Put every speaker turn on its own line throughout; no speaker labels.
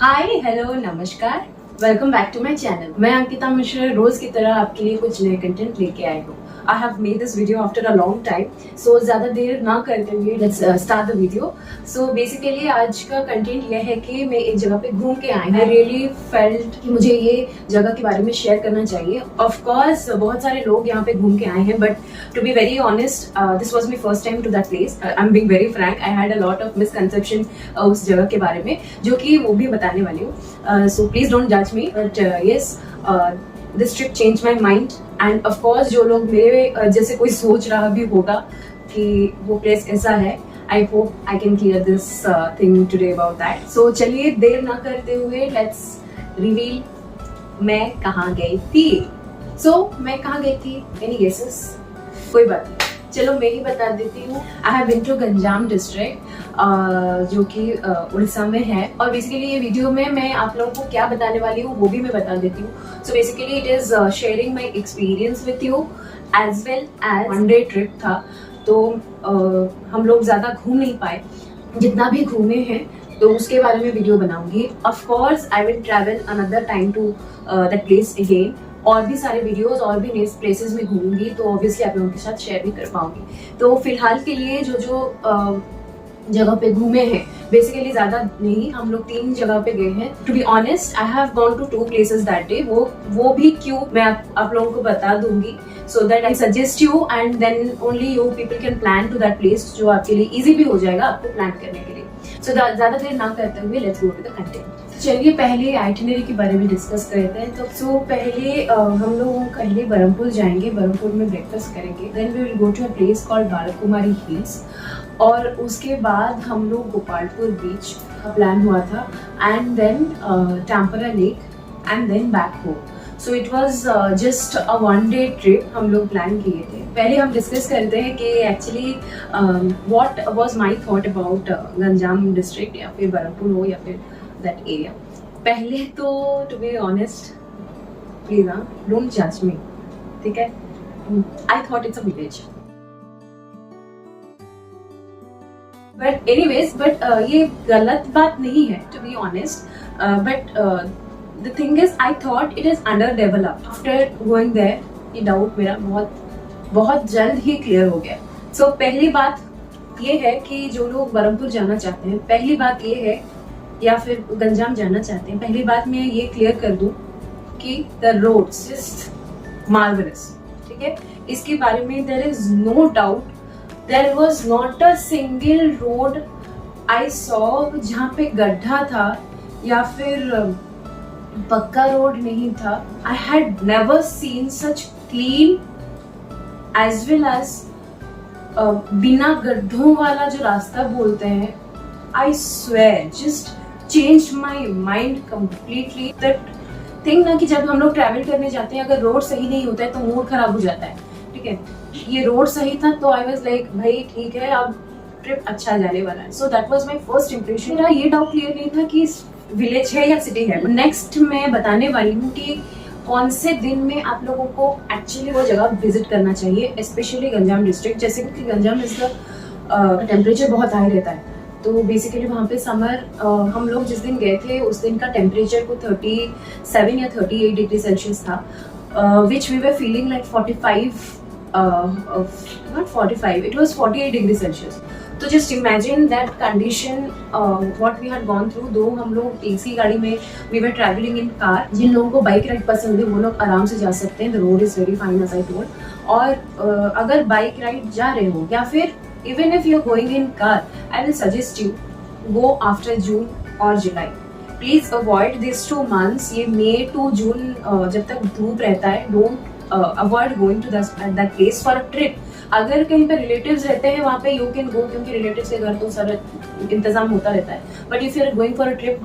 हाय hello नमस्कार, welcome back to my channel. मैं अंकिता मिश्रा रोज की तरह आपके लिए कुछ नए कंटेंट लेके आई हूँ। I have made this video after a long time, so ज्यादा देर ना करते हुए let's start the video. So basically आज का कंटेंट यह है कि मैं एक जगह पे घूम के आई हूँ। आई रियली फेल्ट कि मुझे ये जगह के बारे में शेयर करना चाहिए। ऑफ कोर्स बहुत सारे लोग यहाँ पे घूम के आए हैं, but to be very honest this was my first time to that place. I am being very frank, I had a lot of misconception उस जगह के बारे में, जो कि वो भी बताने वाली हूँ। सो प्लीज डोंट जज me, but yes this trip change my mind. And of course जो लोग मेरे जैसे कोई सोच रहा भी होगा कि वो प्लेस ऐसा है, I hope I can clear this thing today about that. So चलिए देर ना करते हुए लेट्स रिवील मैं कहाँ गई थी। सो मैं कहाँ गई थी, एनी गेसेस? कोई बात नहीं, चलो मैं ही बता देती हूँ। I have been to Ganjam district, जो कि उड़ीसा में है। और बेसिकली ये वीडियो में मैं आप लोगों को क्या बताने वाली हूँ वो भी मैं बता देती हूँ। So basically it is sharing my experience with you as well as one day trip था। तो हम लोग ज्यादा घूम नहीं पाए, जितना भी घूमे हैं तो उसके बारे में वीडियो बनाऊंगी। Of course I will travel another time to that place again, और भी सारे वीडियोस और भी नेक्स्ट प्लेसेस में घूमूंगी, तो ऑब्वियसली आप लोगों के साथ शेयर भी कर पाऊंगी। तो फिलहाल के लिए जो जगह पे घूमे हैं, बेसिकली ज्यादा नहीं, हम लोग 3 जगह पे गए हैं। To be honest I have gone to 2 places that day. वो भी क्यों मैं आप लोगों को बता दूंगी, so that I suggest you and then only you people can plan to that place, जो आपके लिए इजी भी हो जाएगा आपको प्लान करने के लिए। सो ज्यादा देर ना करते हुए let's go to the content. चलिए पहले आइटिनरी के बारे में डिस्कस करते हैं। तो पहले हम लोग पहले बरहमपुर जाएंगे, बरहमपुर में ब्रेकफास्ट करेंगे, then we will go to a place called Balkumari hills, और उसके बाद हम लोग गोपालपुर बीच का प्लान हुआ था, and then Tampara lake and then back home. So it was just a one day trip हम लोग प्लान किए थे। पहले हम डिस्कस करते हैं कि actually what was my thought about Ganjam district, या फिर बरहमपुर हो या फिर दैट एरिया। पहले तो to be honest please don't जज मी, ठीक है? I thought it's a village, but anyways ये गलत बात नहीं है to be honest, but the thing is I thought it is under developed. After going there ये डाउट मेरा बहुत जल्द ही क्लियर हो गया। सो पहली बात ये है कि जो लोग बरहमपुर जाना चाहते हैं, पहली बात ये है, या फिर गंजाम जाना चाहते हैं, पहली बात मैं ये क्लियर कर दूं कि द रोड्स जस्ट मार्वेलस, ठीक है? इसके बारे में there is no doubt. There was not a single road I saw जहाँ पे गड्ढा था या फिर पक्का रोड नहीं था। I had never seen such clean as well as बिना गड्ढों वाला जो रास्ता बोलते हैं। I swear just changed my mind completely. That thing ना कि जब हम लोग ट्रैवल करने जाते हैं, अगर रोड सही नहीं होता है तो मूड खराब हो जाता है, ठीक है? ये रोड सही था तो आई वाज लाइक भाई ठीक है, अब ट्रिप अच्छा जाने वाला है। So that was my first impression. मेरा ये डाउट क्लियर नहीं था कि विलेज है या सिटी है। नेक्स्ट मैं बताने वाली हूँ कि कौन से दिन में आप लोगों को एक्चुअली वो जगह विजिट करना चाहिए, स्पेशली गंजाम डिस्ट्रिक्ट। जैसे कि गंजाम का टेम्परेचर बहुत हाई रहता है, तो बेसिकली वहाँ पे समर हम लोग जिस दिन गए थे उस दिन का टेम्परेचर को 37 या 38 डिग्री सेल्सियस था, which we were feeling like 45 not 45, it was 48 degree Celsius. तो just imagine that condition, what we had gone through। दो हम लोग AC गाड़ी में we were traveling in car। जिन लोगों को बाइक राइड पसंद है वो लोग आराम से जा सकते हैं, the road is very fine as I told। और अगर बाइक राइड जा रहे हो या फिर even if you're going in car, I will suggest you go after June और July। Please avoid these 2 months। ये May to June जब तक धूप रहता है, don't avoid going to that place for a trip। अगर कहीं पे रिलेटिव्स रहते हैं वहाँ पे you can go, क्योंकि रिलेटिव्स के घर तो सारा इंतजाम होता रहता है। But if you are going for a trip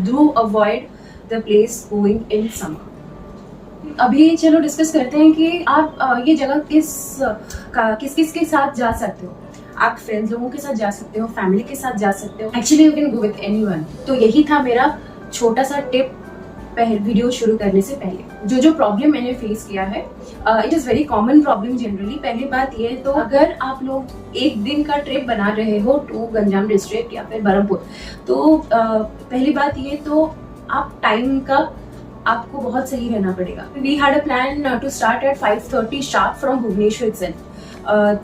do avoid the place going in summer। अभी चलो डिस्कस करते हैं कि आप ये जगह किस के साथ जा सकते हो। आप फ्रेंड्स लोगों के साथ जा सकते हो, फैमिली के साथ जा सकते हो, actually you can go with anyone. तो यही था मेरा छोटा सा टिप पहले वीडियो शुरू करने से पहले जो जो प्रॉब्लम मैंने फेस किया है, it is very common problem generally. पहली बात ये तो अगर आप लोग एक दिन का ट्रिप बना रहे हो टू गंजाम डिस्ट्रिक्ट या फिर बरहमपुर, तो पहली बात ये तो आप टाइम का आपको बहुत सही रहना पड़ेगा। We had a plan to start at 5:30 sharp from Bhubaneswar itself,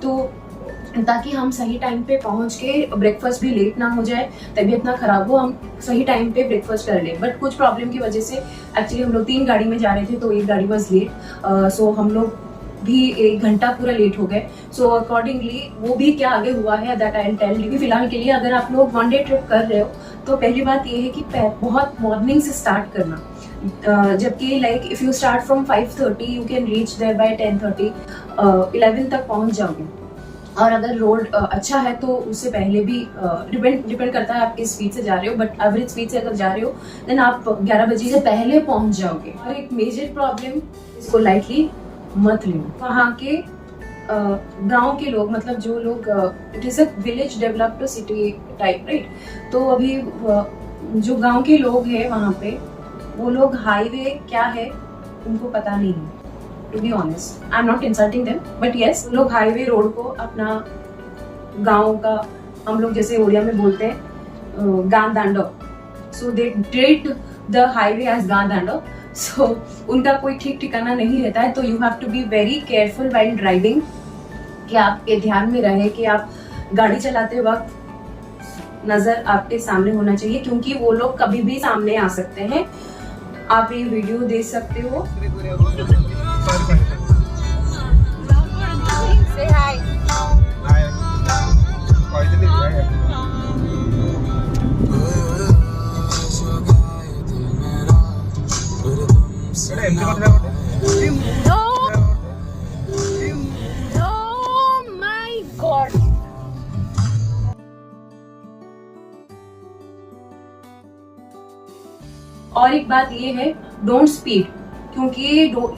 तो ताकि हम सही टाइम पे पहुंच के ब्रेकफास्ट भी लेट ना हो जाए, तबीयत ना खराब हो, हम सही टाइम पे ब्रेकफास्ट कर लें। बट कुछ प्रॉब्लम की वजह से एक्चुअली हम लोग 3 गाड़ी में जा रहे थे, तो एक गाड़ी वॉज लेट, सो हम लोग भी 1 घंटा पूरा लेट हो गए। सो अकॉर्डिंगली वो भी क्या आगे हुआ है that I will tell you. फिलहाल के लिए अगर आप लोग 1 डे ट्रिप कर रहे हो तो पहली बात ये है कि बहुत मॉर्निंग से स्टार्ट करना, जबकि like if you start from 5:30 you can reach there by 10:30, 11 तक पहुंच जाओगे। और अगर रोड अच्छा है तो उससे पहले भी डिपेंड करता है आप किस स्पीड से जा रहे हो, बट एवरेज स्पीड से अगर जा रहे हो देन आप 11 बजे से पहले पहुंच जाओगे। और एक मेजर प्रॉब्लम, इसको लाइटली मत लेना, वहाँ के गांव के लोग, मतलब जो लोग, it is a village developed city type, right. तो अभी जो गांव के लोग हैं वहाँ पे, वो लोग हाईवे क्या है उनको पता नहीं है। To be honest, I am not insulting them, but yes, लोग हाईवे रोड को अपना गांव का, हम लोग जैसे उड़िया में बोलते हैं गांव दांडो, so they treat the highway as गांव दांडो। सो उनका कोई ठीक ठिकाना नहीं रहता है, तो you have to be very careful while driving, कि आपके ध्यान में रहे कि आप गाड़ी चलाते वक्त नजर आपके सामने होना चाहिए, क्योंकि वो लोग कभी भी सामने आ सकते हैं। आप ये वीडियो देख सकते हो।
Say hi.
Hi.
No. Oh my God.
और एक बात ये है, डोंट स्पीड, क्योंकि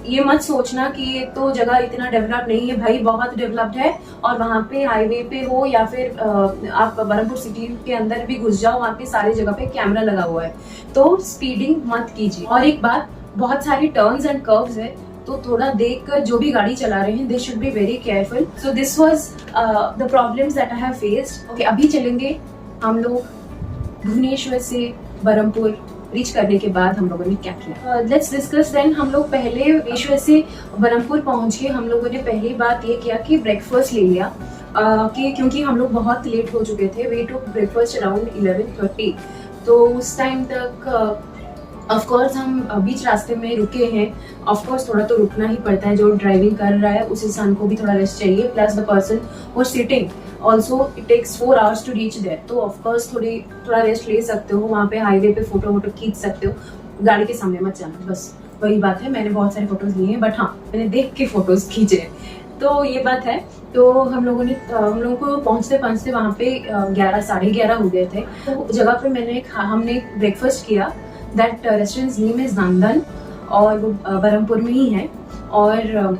ये मत सोचना कि ये तो जगह इतना डेवलप नहीं है, भाई बहुत डेवलप्ड है। और वहाँ पे हाईवे पे हो या फिर आप बरहमपुर सिटी के अंदर भी घुस जाओ, वहाँ पे सारी जगह पे कैमरा लगा हुआ है, तो स्पीडिंग मत कीजिए। और एक बात, बहुत सारी टर्न्स एंड कर्व्स है, तो थोड़ा देखकर जो भी गाड़ी चला रहे हैं they should be very careful. So this was the problems that I have faced. Okay, अभी चलेंगे हम लोग भुवनेश्वर से बरहमपुर रीच करने के बाद हम लोगों ने क्या किया, लेट्स डिस्कस देन। हम लोग पहले भुवनेश्वर से बरहमपुर पहुंच के हम लोगों ने पहली बात ये किया कि ब्रेकफास्ट ले लिया, कि क्योंकि हम लोग बहुत लेट हो चुके थे। वी टुक ब्रेकफास्ट अराउंड 11:30, तो उस टाइम तक ऑफ कोर्स हम बीच रास्ते में रुके हैं। ऑफ कोर्स थोड़ा तो रुकना ही पड़ता है, जो ड्राइविंग कर रहा है उस इंसान को भी थोड़ा रेस्ट चाहिए, प्लस द पर्सन वो sitting also it takes 4 hours to reach there, तो ऑफ कोर्स थोड़ा रेस्ट ले सकते हो। वहाँ पे हाईवे पे फोटो वोटो खींच सकते हो, गाड़ी के सामने मत जाना, बस वही बात है। मैंने बहुत सारे फोटोज लिए हैं, बट हाँ मैंने देख के फोटोज खींचे, तो ये बात है। तो हम लोगों को पहुंचते पहुंचते वहाँ पे 11 साढ़े 11 हो गए थे। तो जगह पे हमने ब्रेकफास्ट किया। दैट रेस्टोरेंट नेम इज नंदन, और वो बरहमपुर में ही है। और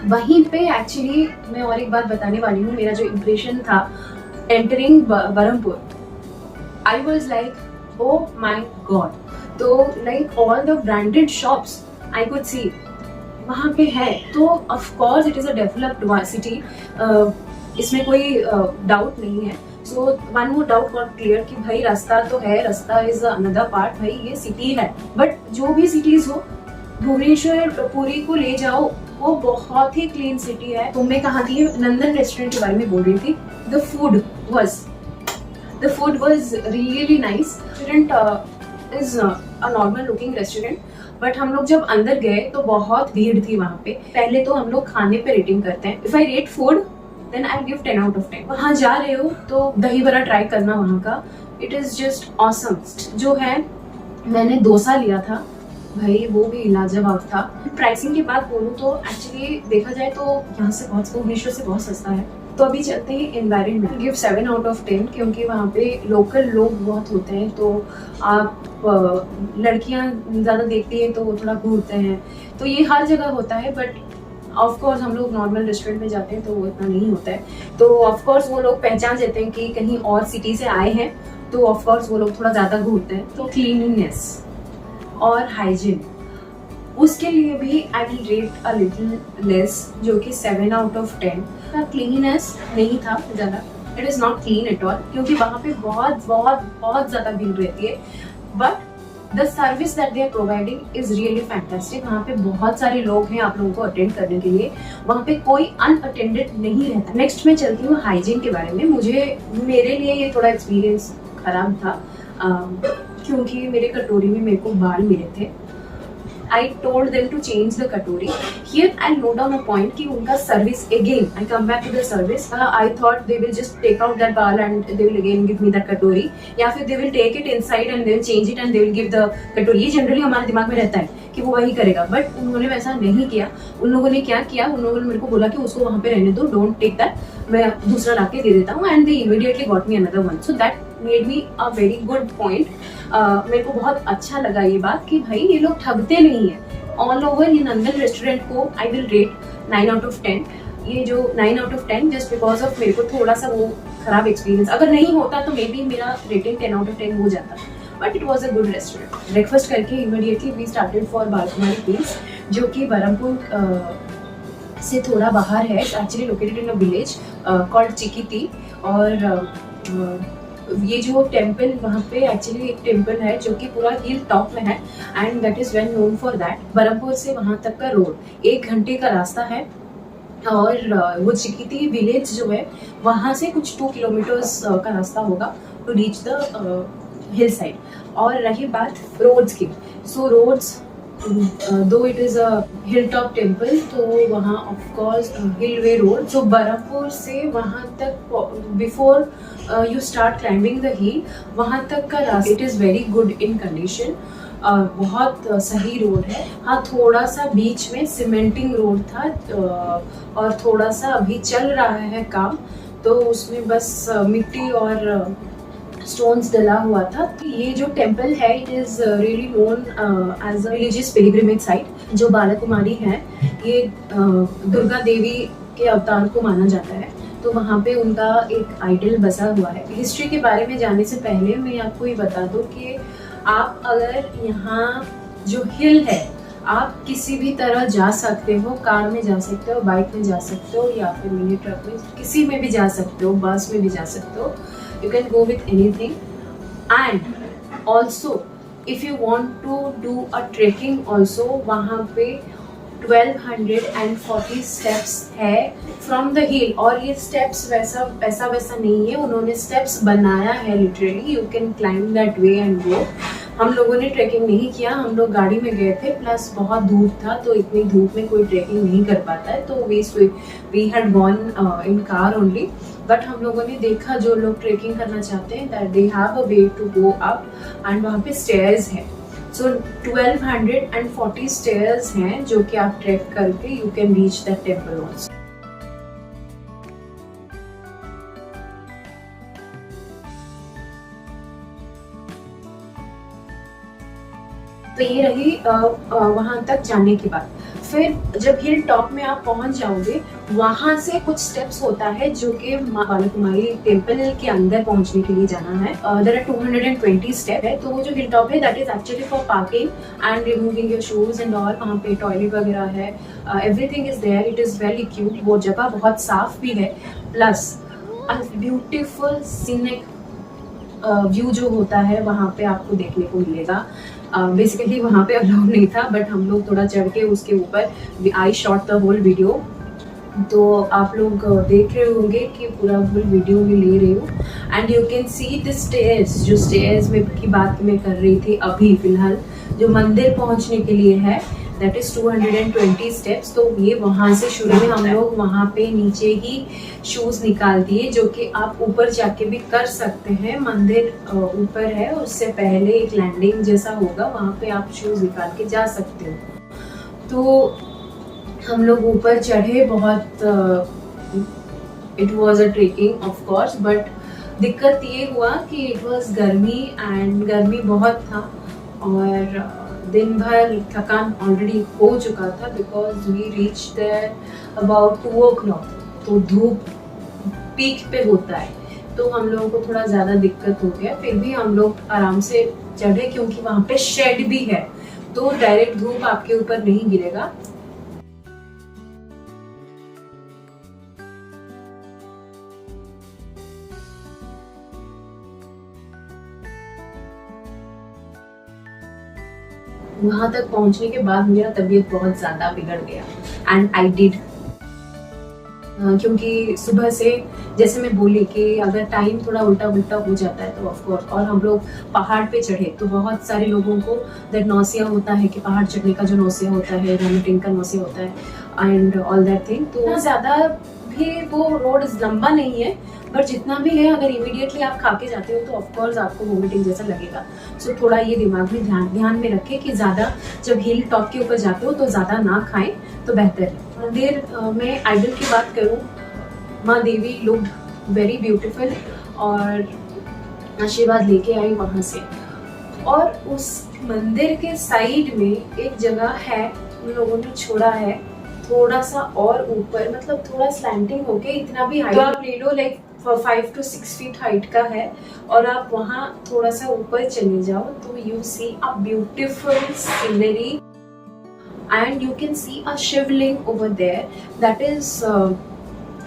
वहीं पे एक्चुअली मैं और एक बात बताने वाली हूँ, मेरा जो इम्प्रेशन था entering Berhampur, I was like oh my god. तो like all the branded shops I could see वहाँ पे है, तो of course it is a developed city, इसमें कोई डाउट नहीं है। So one more doubt got clear कि भाई रास्ता तो है, रास्ता इज अनदर पार्ट, भाई ये सिटी है। बट जो भी सिटीज हो, भुवनेश्वर पुरी को ले जाओ, वो बहुत ही क्लीन सिटी है। तो मैं कहाँ थी, नंदन रेस्टोरेंट के बारे में बोल रही थी। The food was really nice. Restaurant is a normal looking restaurant, but हम लोग जब अंदर गए तो बहुत भीड़ थी वहाँ पे। पहले तो हम लोग खाने पे रेटिंग करते हैं, if I rate food then I give 10 out of 10। वहाँ जा रहे हो तो दही बड़ा ट्राई करना वहाँ का, इट इज जस्ट ऑसम। जो है मैंने डोसा लिया था, भाई वो भी लाजवाब था। प्राइसिंग की बात बोलूँ तो एक्चुअली देखा जाए तो यहाँ से भुवनेश्वर से बहुत सस्ता है। तो अभी चलते हैं एनवायरनमेंट, गिव 7 out of 10, क्योंकि वहाँ पे लोकल लोग बहुत होते हैं। तो आप लड़कियाँ ज़्यादा देखती हैं तो वो थोड़ा घूरते हैं, तो ये हर जगह होता है। बट ऑफ कोर्स हम लोग नॉर्मल रेस्टोरेंट में जाते हैं तो वो इतना नहीं होता है। तो ऑफ कोर्स वो लोग पहचान देते हैं कि कहीं और सिटी से आए हैं, तो ऑफ कोर्स वो लोग थोड़ा ज़्यादा घूरते हैं। तो क्लीनलीनेस और हाइजीन, उसके लिए भी I will rate a little less, जो कि 7 आउट ऑफ 10 का। क्लीनिनेस नहीं था ज़्यादा, it is not clean at all, क्योंकि वहाँ पे बहुत बहुत बहुत ज़्यादा भीड़ रहती है, but the service that they are providing is really fantastic. वहाँ पे बहुत सारे लोग हैं आप लोगों को अटेंड करने के लिए, वहाँ पे कोई अनअटेंडेड नहीं रहता। नेक्स्ट मैं चलती हूँ हाइजीन के बारे में। मेरे लिए ये थोड़ा एक्सपीरियंस खराब था, क्योंकि मेरे कटोरी में मेरे को बाल मिले थे। I told them to change the katori. Here I'll note down a point कि उनका service, again I come back to the service. I thought they will just take out that ball and they will again give me that katori, या फिर they will take it inside and they will change it and they will give the katori. ये generally हमारे दिमाग में रहता है कि वो वही करेगा, बट उन्होंने वैसा नहीं किया। उन लोगों ने क्या किया, उन लोगों ने मेरे को बोला कि उसको वहाँ पे रहने दो, डोंट टेक दैट, मैं दूसरा ला के दे देता हूँ, and they immediately got me another one. So that made me a very good point. मेरे को बहुत अच्छा लगा ये बात कि भाई ये लोग ठगते नहीं है। ऑल ओवर ये नंदन रेस्टोरेंट को I will rate 9 out of 10। ये जो 9 out of 10 just because of मेरे को थोड़ा सा वो खराब एक्सपीरियंस, अगर नहीं होता तो मे बी मेरा रेटिंग 10 आउट ऑफ 10 हो जाता, but it was a good restaurant. Breakfast करके immediately we started for Balkumari place, जो कि बरहमपुर से थोड़ा बाहर है, actually located in a village called Chikiti. और ये जो टेम्पल, वहाँ पे एक्चुअली एक टेम्पल है जो कि पूरा हिल टॉप में है, and that is well known for that. Berhampur से वहाँ तक का रोड 1 घंटे का रास्ता है, और वो चिकीती विलेज जो है वहाँ से कुछ 2 किलोमीटर्स का रास्ता होगा to reach the hill side. और रही बात रोड्स की, so roads though it is a hill top temple, तो वहाँ of course hill way road. So Berhampur से वहाँ तक before you start climbing the hill, वहाँ तक का रास्ता it is very good in condition, बहुत सही रोड है। हाँ, थोड़ा सा बीच में सीमेंटिंग रोड था, और थोड़ा सा अभी चल रहा है काम, तो उसमें बस मिट्टी और स्टोन्स डला हुआ था। ये जो टेम्पल है it is really known as a religious pilgrimage site. जो बालकुमारी है ये दुर्गा देवी के अवतार को माना जाता है, तो वहाँ पे उनका एक आइडल बसा हुआ है। हिस्ट्री के बारे में जानने से पहले मैं आपको ये बता दूँ कि आप अगर यहाँ जो हिल है आप किसी भी तरह जा सकते हो, कार में जा सकते हो, बाइक में जा सकते हो, या फिर मिनी ट्रक में, किसी में भी जा सकते हो, बस में भी जा सकते हो। You can go with anything, and also if you want to do a trekking also, वहाँ पे 1240 steps है from the hill। और ये steps वैसा नहीं है, उन्होंने steps बनाया है literally, you can climb that way and go। हम लोगों ने ट्रैकिंग नहीं किया, हम लोग गाड़ी में गए थे, प्लस बहुत धूप था, तो इतनी धूप में कोई ट्रैकिंग नहीं कर पाता है, तो we had gone in car only. But हम लोगों ने देखा जो लोग ट्रैकिंग करना चाहते हैं that they have a way to go up, and वहाँ पे स्टेयर्स हैं। सो 1240 स्टेयर्स हैं जो कि आप ट्रैक करके you can reach that temple also. तो ये रही वहाँ तक जाने की बात। फिर जब हिल टॉप में आप पहुंच जाओगे, वहां से कुछ स्टेप्स होता है जो कि बालकुमारी टेम्पल के अंदर पहुंचने के लिए जाना है। देयर आर 220 स्टेप है। तो वो जो हिल टॉप है that is actually for parking and removing your shoes and all. वहाँ पे टॉयलेट वगैरह है, everything is there, it is very cute. वो जगह बहुत साफ भी है, plus a beautiful scenic view जो होता है वहाँ पे आपको देखने को मिलेगा। बेसिकली वहाँ पे अलाउड नहीं था, बट हम लोग थोड़ा चढ़ के उसके ऊपर I shot the whole video, तो आप लोग देख रहे होंगे कि पूरा फुल वीडियो में ले रही हूँ। And you can see the stairs, जो स्टेयर्स में की बात मैं कर रही थी अभी फिलहाल, जो मंदिर पहुँचने के लिए है दैट इज 220 स्टेप्स। तो ये वहाँ से शुरू में हम लोग वहाँ पे नीचे ही शूज़ निकाल दिए, जो कि आप ऊपर जाके भी कर सकते हैं। मंदिर ऊपर है, उससे पहले एक लैंडिंग जैसा होगा, वहाँ पे आप शूज़ निकाल के जा सकते हो। तो हम लोग ऊपर चढ़े, बहुत it was a trekking of course, but दिक्कत ये हुआ कि इट वॉज गर्मी, एंड गर्मी बहुत था, और दिन भर थकान ऑलरेडी हो चुका था, because we reach there about 2 o'clock। तो धूप पीक पे होता है, तो हम लोगों को थोड़ा ज़्यादा दिक्कत हो गया। फिर भी हम लोग आराम से चढ़े क्योंकि वहाँ पे शेड भी है, तो डायरेक्ट धूप आपके ऊपर नहीं गिरेगा। वहां तक पहुंचने के बाद मेरा तबीयत बहुत ज्यादा बिगड़ गया एंड आई डिड, क्योंकि सुबह से जैसे मैं बोली कि अगर टाइम थोड़ा उल्टा उल्टा हो जाता है तो ऑफ कोर्स, और हम लोग पहाड़ पे चढ़े तो बहुत सारे लोगों को दैट नौसिया होता है कि पहाड़ चढ़ने का जो नौसिया होता है, वॉमिटिंग का नौसिया होता है एंड ऑल दैट थिंग। तो ज़्यादा भी वो रोड लंबा नहीं है, पर जितना भी है अगर इमीडिएटली आप खा के जाते हो तो ऑफकोर्स आपको वोमिटिंग जैसा लगेगा। सो थोड़ा ये दिमाग में ध्यान में रखें कि ज़्यादा जब हिल टॉप के ऊपर जाते हो तो ज़्यादा ना खाएं तो बेहतर है। मंदिर में आइडल की बात करूँ, माँ देवी लुक्ड वेरी ब्यूटीफुल और आशीर्वाद लेके आई वहाँ से। और उस मंदिर के साइड में एक जगह है, उन लोगों ने छोड़ा है थोड़ा सा और ऊपर, मतलब थोड़ा स्लैंटिंग होके, इतना भी हाइट तो आप ले लो लाइक 5 to 6 फीट हाइट का है, और आप वहाँ थोड़ा सा ऊपर चले जाओ तो you see a beautiful scenery and you can see a Shivling over there. That is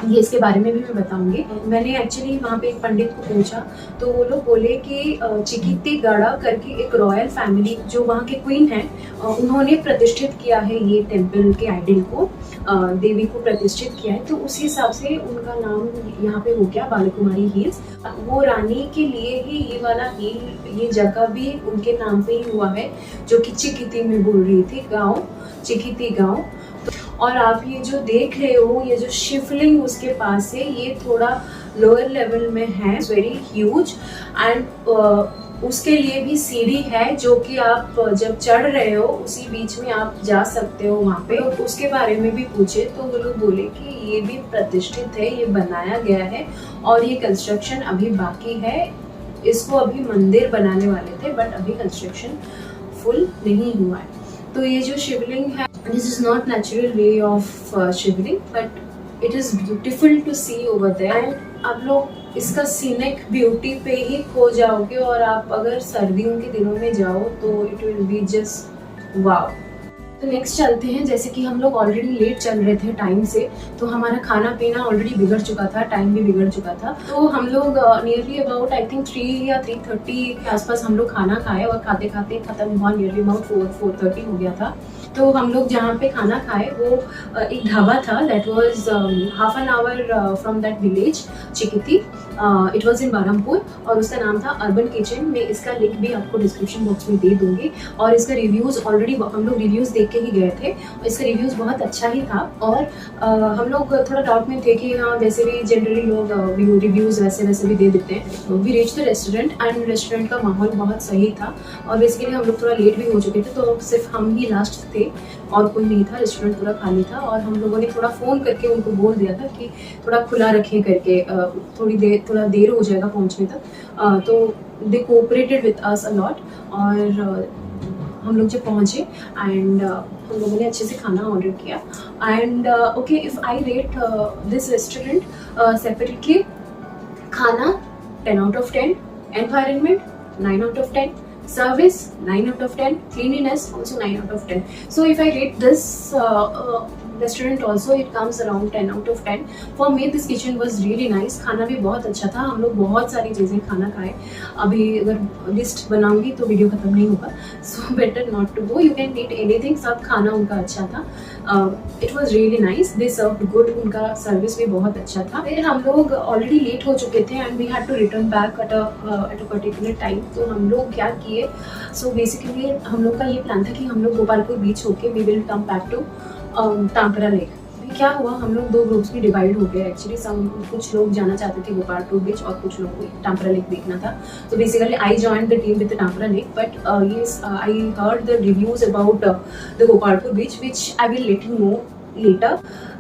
ये इसके बारे में भी मैं बताऊंगी। मैंने एक्चुअली वहाँ पे एक पंडित को पूछा तो वो लोग बोले कि चिकित्तीगढ़ करके एक रॉयल फैमिली जो वहाँ के क्वीन है, उन्होंने प्रतिष्ठित किया है ये टेम्पल के आइडल को, देवी को प्रतिष्ठित किया है, तो उसी हिसाब से उनका नाम यहाँ पे हो गया बालकुमारी हिल्स। वो रानी के लिए ही ये वाला हिल, ये जगह भी उनके नाम पे ही हुआ है, जो कि चिकित्ती में बोल रही थी, गाँव चिकित्ती गाँव। और आप ये जो देख रहे हो, ये जो शिवलिंग उसके पास है, ये थोड़ा लोअर लेवल में है, वेरी ह्यूज एंड उसके लिए भी सीढ़ी है जो कि आप जब चढ़ रहे हो उसी बीच में आप जा सकते हो वहाँ पे। तो उसके बारे में भी पूछे तो वो लोग बोले कि ये भी प्रतिष्ठित है, ये बनाया गया है और ये कंस्ट्रक्शन अभी बाकी है। इसको अभी मंदिर बनाने वाले थे बट अभी कंस्ट्रक्शन फुल नहीं हुआ है। तो ये जो शिवलिंग है, this is not natural way of Shivling but it is beautiful to see over there and आप लोग इसका सीनिक ब्यूटी पे ही खो जाओगे। और आप अगर सर्दियों के दिनों में जाओ तो it will be just wow। तो नेक्स्ट चलते हैं, जैसे कि हम लोग ऑलरेडी लेट चल रहे थे टाइम से, तो हमारा खाना पीना ऑलरेडी बिगड़ चुका था, टाइम भी बिगड़ चुका था। तो हम लोग नियरली अबाउट आई थिंक 3 या 3:30 के आसपास हम लोग खाना खाए और खाते खाते खत्म हुआ, नियरली अबाउट 4:30 हो गया था। तो हम लोग जहाँ पे खाना खाए वो एक ढाबा था, that was half an hour from that village Chikiti, it was in Berhampur और उसका नाम था अर्बन किचन। मैं इसका लिंक भी आपको डिस्क्रिप्शन बॉक्स में दे दूंगी। और इसका रिव्यूज़ ऑलरेडी हम लोग रिव्यूज़ देख के ही गए थे, इसका रिव्यूज़ बहुत अच्छा ही था। और हम लोग थोड़ा डाउट में थे कि हाँ वैसे भी जनरली लोग रिव्यूज़ वैसे भी दे देते हैं। We reach the restaurant and restaurant का माहौल बहुत सही था और बेसिकली हम लोग थोड़ा लेट भी हो चुके थे, तो सिर्फ हम ही लास्ट थे और कोई नहीं था, रेस्टोरेंट पूरा खाली था। और हम लोगों ने थोड़ा फ़ोन करके उनको बोल दिया था कि थोड़ा खुला रखें करके, थोड़ा देर हो जाएगा पहुंचने तक। तो they cooperated with us a lot. और हम लोग जब पहुँचे एंड हम लोगों ने अच्छे से खाना ऑर्डर किया and okay, if I rate this restaurant separately, खाना 10 out of 10, environment 9 out of 10, service 9 out of 10, cleanliness also 9 out of 10. So if I rate this restaurant also, it comes around 10 out of 10. For me this kitchen was really nice. खाना भी बहुत अच्छा था, हम लोग बहुत सारी चीज़ें खाना खाए। अभी अगर लिस्ट बनाऊंगी तो वीडियो खत्म नहीं होगा, so better not to go. You can eat anything. सब खाना उनका अच्छा था, it was really nice. They served good. उनका सर्विस भी बहुत अच्छा था। फिर हम लोग ऑलरेडी लेट हो चुके थे and we had to return back at a particular time. तो हम लोग क्या किए, so basically हम लोग का ये प्लान था कि हम लोग गोपालपुर बीच होके we will come back to Tankra lake. क्या हुआ, हम लोग 2 ग्रुप्स में डिवाइड हो गए एक्चुअली। कुछ लोग जाना चाहते थे गोपालपुर बीच और कुछ लोग को टांकरा लेक देखना था। तो basically I joined the team with Tankra lake, but yes, I heard the reviews about the Gopalpur beach which I will let you know later.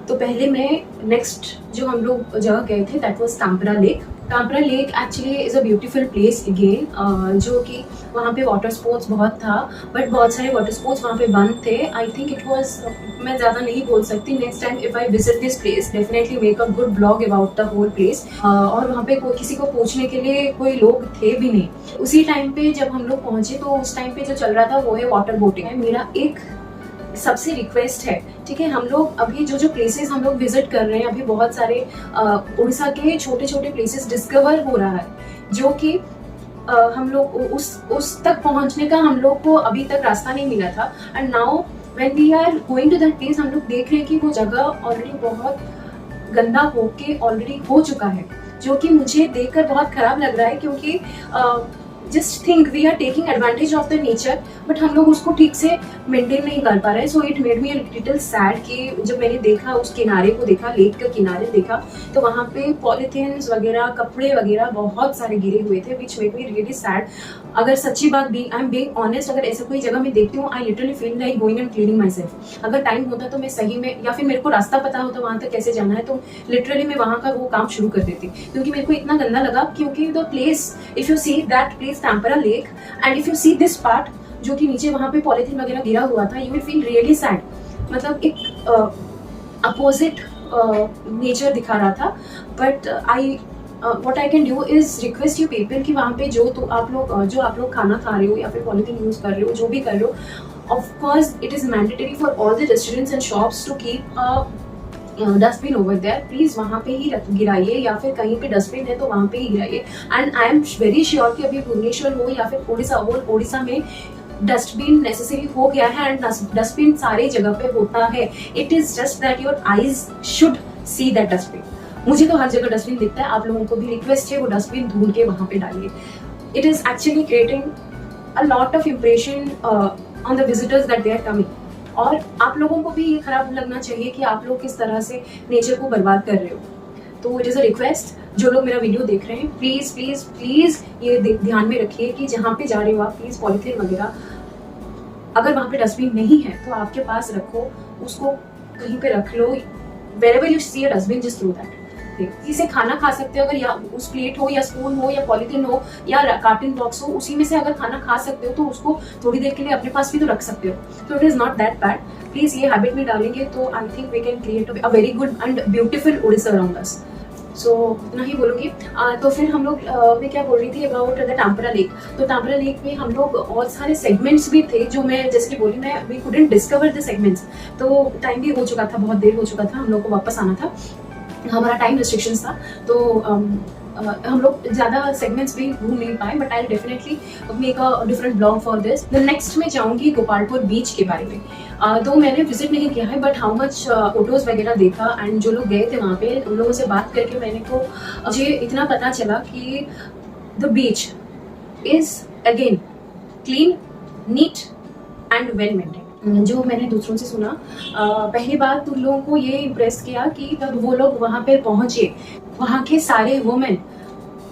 तो पहले मैं नेक्स्ट जो हम लोग जगह गए थे that was Tankra lake. Tankra lake actually is a beautiful place again, जो कि वहाँ पे वाटर स्पोर्ट्स बहुत था, बट बहुत सारे वाटर स्पोर्ट्स वहाँ पे बंद थे। आई थिंक इट वॉज, मैं ज़्यादा नहीं बोल सकती। Next time if I visit this place definitely make a good blog about the whole place. और वहाँ पे किसी को पूछने के लिए कोई लोग थे भी नहीं। उसी टाइम पे जब हम लोग पहुँचे तो उस टाइम पे जो चल रहा था वो है वाटर बोटिंग है। मेरा एक सबसे रिक्वेस्ट है, ठीक है, हम लोग अभी जो प्लेसेस हम लोग विजिट कर रहे हैं, अभी बहुत सारे उड़ीसा के छोटे छोटे प्लेसेस डिस्कवर हो रहा है, जो कि हम लोग उस तक पहुंचने का हम लोग को अभी तक रास्ता नहीं मिला था। And now when we are going to that place, हम लोग देख रहे हैं कि वो जगह ऑलरेडी बहुत गंदा होके ऑलरेडी हो चुका है, जो कि मुझे देखकर बहुत खराब लग रहा है। क्योंकि just think we are taking advantage of the nature, but हम लोग उसको ठीक से मेंटेन नहीं कर पा रहे हैं। So it made me little sad कि जब मैंने देखा, उस किनारे को देखा, लेक के किनारे देखा, तो वहाँ पे पॉलीथीन्स वगैरह, कपड़े वगैरह बहुत सारे गिरे हुए थे, which made me really sad. अगर सच्ची बात आई एम बीइंग ऑनेस्ट, अगर ऐसा कोई जगह मैं देखती हूँ, I literally feel like going and cleaning my self. अगर टाइम होता तो मैं सही में, या फिर मेरे को रास्ता पता होता वहाँ तक कैसे जाना है, तो लिटरली मैं वहाँ का वो काम शुरू कर देती, क्योंकि मेरे को इतना गंदा लगा। क्योंकि the place, if you see that place Tankra lake and if you see this part, जो कि नीचे वहाँ पे पॉलीथीन वगैरह गिरा हुआ था, you will feel really sad. मतलब एक अपोजिट नेचर दिखा रहा था। But what I can do is request you people कि वहाँ पे जो आप लोग खाना खा रहे हो या फिर पॉलीथीन यूज कर रहे हो, जो भी कर रहे हो, of course it is mandatory for all the restaurants and shops to keep a dustbin over there. Please वहाँ पे ही गिराइए, या फिर कहीं पे डस्टबिन है तो वहाँ पे ही गिराइए। And I am very sure कि अभी भुवनेश्वर हो या फिर उड़ीसा में डस्टबिन नेसेसरी हो गया है, एंड डस्टबिन सारे जगह पे होता है। It is just that your eyes should see that dustbin. मुझे तो हर जगह डस्टबिन दिखता है, आप लोगों को भी रिक्वेस्ट है वो डस्टबिन ढूंढ के वहाँ पे डालिए। It is actually creating a lot of impression on the visitors that they are coming. और आप लोगों को भी ये खराब लगना चाहिए कि आप लोग किस तरह से नेचर को बर्बाद कर रहे हो। तो इट इज़ अ रिक्वेस्ट, जो लोग मेरा वीडियो देख रहे हैं, प्लीज़ प्लीज़ प्लीज़ ये ध्यान में रखिए कि जहाँ पे जा रहे हो आप, प्लीज़ पॉलीथीन वगैरह अगर वहाँ पे डस्टबिन नहीं है तो आपके पास रखो, उसको कहीं पे रख लो। wherever you see a dustbin, just do that। इसे खाना खा सकते हो, अगर या उस प्लेट हो या स्पून हो या पॉलीथीन हो या कार्टन बॉक्स हो, उसी में से अगर खाना खा सकते हो तो उसको थोड़ी देर के लिए अपने पास भी तो रख सकते हो। तो it is not that bad. Please ये हैबिट में डालेंगे तो I think we can create a very good and beautiful Odisha around us. So इतना ही बोलूँगी। तो फिर हम लोग, मैं क्या बोल रही थी अबाउट द टैम्परा लेक। तो टैम्परा लेक में हम लोग बहुत सारे सेगमेंट्स भी थे, जो मैं जैसे कि बोली, मैं we couldn't discover the segments. तो टाइम भी हो चुका था, बहुत देर हो चुका था, हम लोग को वापस आना था, हमारा टाइम रिस्ट्रिक्शंस था। तो हम लोग ज़्यादा सेगमेंट्स भी घूम नहीं पाए, but I definitely make a different blog for this. The next मैं जाऊँगी गोपालपुर बीच के बारे में। तो मैंने विजिट नहीं किया है, बट हाउ मच फोटोज़ वगैरह देखा, एंड जो लोग गए थे वहाँ पे, उन लोगों से बात करके मुझे इतना पता चला कि the beach is again clean, neat and well maintain. जो मैंने दूसरों से सुना, पहली बात उन लोगों को ये इम्प्रेस किया कि जब वो लोग वहाँ पे पहुँचे, वहाँ के सारे वुमेन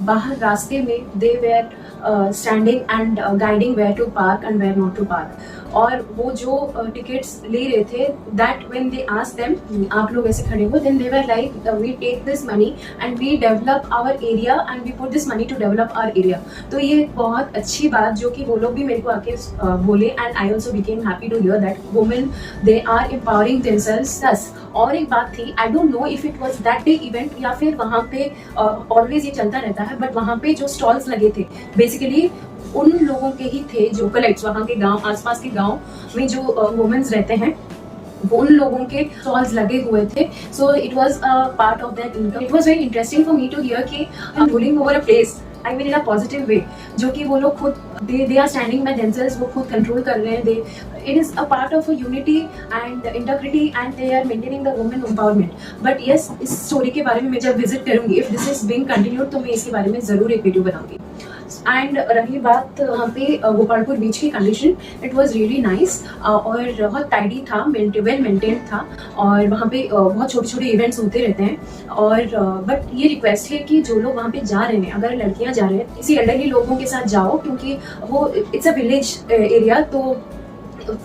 बाहर रास्ते में they were standing and guiding where to park and where not to park. और वो जो टिकट्स ले रहे थे, that when they asked them, आप लोग ऐसे खड़े हो, then they were like we take this money and we develop our area and we put this money to develop our area. तो ये बहुत अच्छी बात जो कि वो लोग भी मेरे को आके बोले, and I also became happy to hear that women they are empowering themselves us. और एक बात थी, I don't know if it was that day event या फिर वहाँ पे ऑलवेज ये चलता रहता है, बट वहाँ पे जो स्टॉल्स लगे थे बेसिकली उन लोगों के ही थे जो कलेक्ट्स, वहाँ के गांव, आसपास के गांव में जो वुमेन्स रहते हैं, वो उन लोगों के स्टॉल्स लगे हुए थे। So it was a part of that income. It was very interesting for me to hear कि I am ruling over a place, I mean in a positive way, जो कि वो लोग खुद they are standing by themselves, वो खुद control कर रहे हैं। It is a part of a unity and integrity and they are maintaining the women empowerment. But yes, इस स्टोरी के बारे में मैं जब विजिट करूंगी, if this is being continued, तो मैं इसके बारे में जरूर एक वीडियो बनाऊंगी। एंड रही बात वहाँ पे गोपालपुर बीच की condition, it was really nice और बहुत टाइडी था, वेल मेंटेन्ड था, और वहाँ पे बहुत छोटे छोटे इवेंट्स होते रहते हैं। और बट ये रिक्वेस्ट है कि जो लोग वहाँ पे जा रहे हैं, अगर लड़कियाँ जा रहे हैं, किसी एल्डरली लोगों के साथ जाओ, क्योंकि वो इट्स अ विलेज एरिया, तो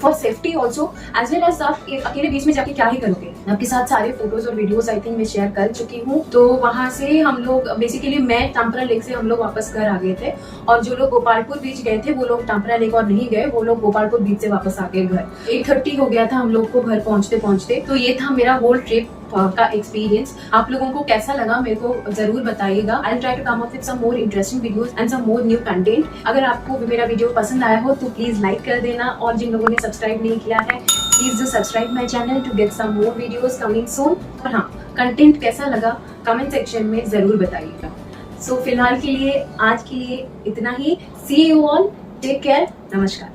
for safety also as well as आप अकेले बीच में जाके क्या ही करोगे। आपके साथ सारे फोटोज और वीडियोस आई थिंक मैं शेयर कर चुकी हूँ। तो वहां से हम लोग बेसिकली मैं टाम्परा लेक से हम लोग वापस घर आ गए थे, और जो लोग गोपालपुर बीच गए थे वो लोग टाम्परा लेक और नहीं गए, वो लोग गोपालपुर बीच से वापस आ गए घर। 8:30 हो गया था हम लोग को घर पहुंचते पहुंचते। तो ये था मेरा होल ट्रिप का एक्सपीरियंस। आप लोगों को कैसा लगा मेरे को जरूर बताइएगा। I try to come up with some more interesting videos and some more new content. अगर आपको मेरा वीडियो पसंद आया हो तो प्लीज लाइक कर देना, और जिन लोगों ने सब्सक्राइब नहीं किया है please do subscribe my channel to get some more videos coming soon. और हाँ, कंटेंट कैसा लगा कमेंट सेक्शन में जरूर बताइएगा। सो फिलहाल के लिए आज के लिए इतना ही। सी यू ऑल, टेक केयर, नमस्कार।